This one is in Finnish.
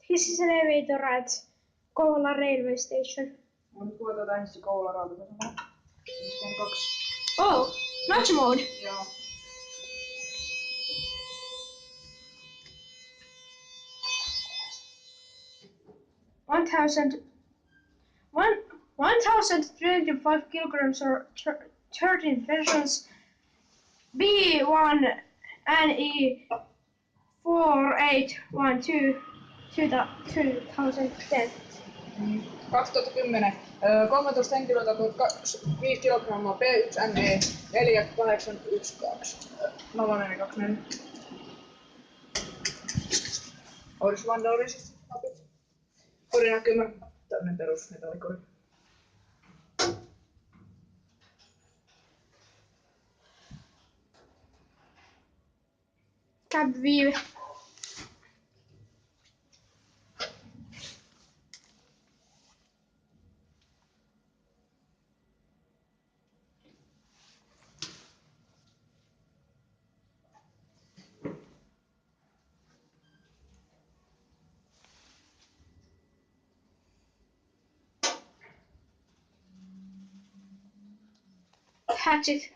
His is an elevator at Kouvola railway station. Nyt kuvataan Hissi Kouvola rautatasema. Sitten 2. Oh, notch mode. Joo. One thousand 25 kilograms or 13 versions. B1 NE 4812 2010. 2010. 13 henkilöitä 5 kilogrammaa B1 NE 4812 0424. Otis vandal siis napit. Korinäkymä. Tämmönen perus metallikori. Cab view. Hatchet.